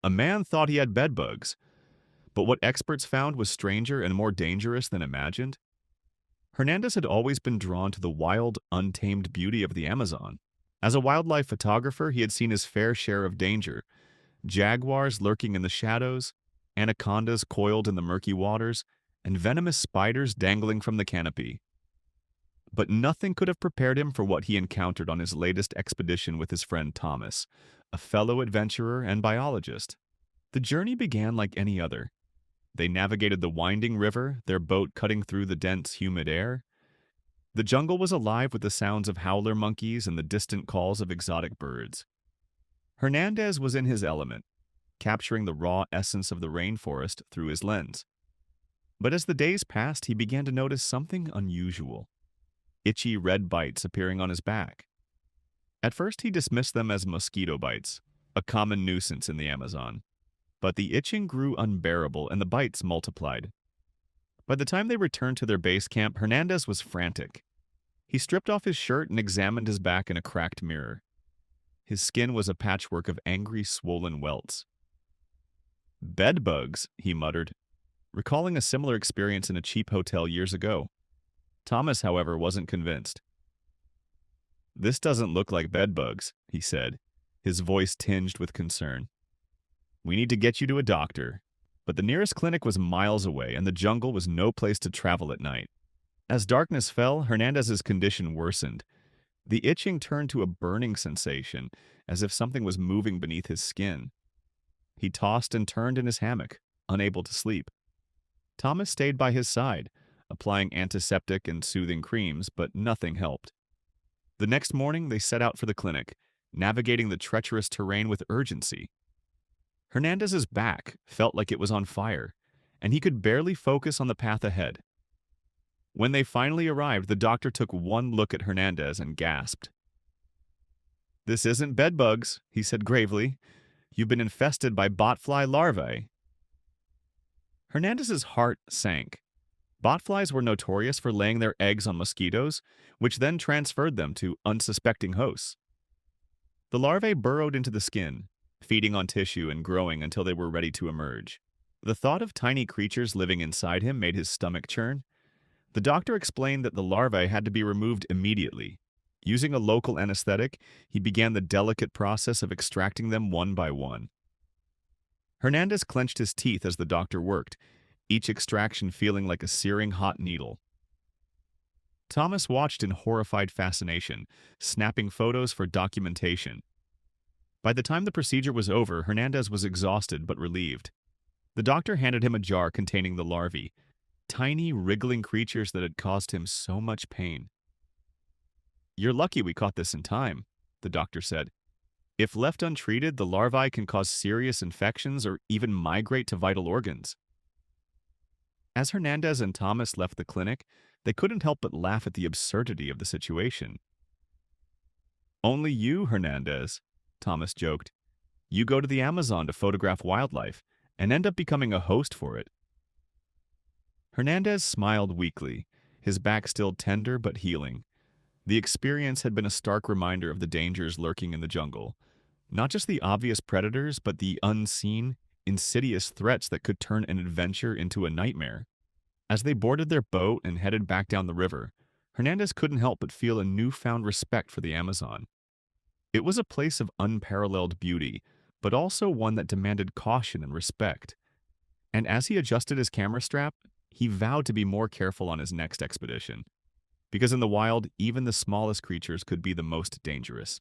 A man thought he had bedbugs, but what experts found was stranger and more dangerous than imagined. Hernandez had always been drawn to the wild, untamed beauty of the Amazon. As a wildlife photographer, he had seen his fair share of danger: jaguars lurking in the shadows, anacondas coiled in the murky waters, and venomous spiders dangling from the canopy. But nothing could have prepared him for what he encountered on his latest expedition with his friend Thomas, a fellow adventurer and biologist. The journey began like any other. They navigated the winding river, their boat cutting through the dense, humid air. The jungle was alive with the sounds of howler monkeys and the distant calls of exotic birds. Hernandez was in his element, capturing the raw essence of the rainforest through his lens. But as the days passed, he began to notice something unusual: itchy red bites appearing on his back. At first, he dismissed them as mosquito bites, a common nuisance in the Amazon. But the itching grew unbearable and the bites multiplied. By the time they returned to their base camp, Hernandez was frantic. He stripped off his shirt and examined his back in a cracked mirror. His skin was a patchwork of angry, swollen welts. "Bedbugs," he muttered, recalling a similar experience in a cheap hotel years ago. Thomas, however, wasn't convinced. "This doesn't look like bedbugs," he said, his voice tinged with concern. "We need to get you to a doctor." But the nearest clinic was miles away, and the jungle was no place to travel at night. As darkness fell, Hernandez's condition worsened. The itching turned to a burning sensation, as if something was moving beneath his skin. He tossed and turned in his hammock, unable to sleep. Thomas stayed by his side, applying antiseptic and soothing creams, but nothing helped. The next morning, they set out for the clinic, navigating the treacherous terrain with urgency. Hernandez's back felt like it was on fire, and he could barely focus on the path ahead. When they finally arrived, the doctor took one look at Hernandez and gasped. "This isn't bedbugs," he said gravely. "You've been infested by botfly larvae." Hernandez's heart sank. Botflies were notorious for laying their eggs on mosquitoes, which then transferred them to unsuspecting hosts. The larvae burrowed into the skin, feeding on tissue and growing until they were ready to emerge. The thought of tiny creatures living inside him made his stomach churn. The doctor explained that the larvae had to be removed immediately. Using a local anesthetic, he began the delicate process of extracting them one by one. Hernandez clenched his teeth as the doctor worked, each extraction feeling like a searing hot needle. Thomas watched in horrified fascination, snapping photos for documentation. By the time the procedure was over, Hernandez was exhausted but relieved. The doctor handed him a jar containing the larvae, tiny, wriggling creatures that had caused him so much pain. "You're lucky we caught this in time," the doctor said. "If left untreated, the larvae can cause serious infections or even migrate to vital organs." As Hernandez and Thomas left the clinic, they couldn't help but laugh at the absurdity of the situation. "Only you, Hernandez," Thomas joked. "You go to the Amazon to photograph wildlife and end up becoming a host for it." Hernandez smiled weakly, his back still tender but healing. The experience had been a stark reminder of the dangers lurking in the jungle. Not just the obvious predators, but the unseen, insidious threats that could turn an adventure into a nightmare. As they boarded their boat and headed back down the river, Hernandez couldn't help but feel a newfound respect for the Amazon. It was a place of unparalleled beauty, but also one that demanded caution and respect. And as he adjusted his camera strap, he vowed to be more careful on his next expedition. Because in the wild, even the smallest creatures could be the most dangerous.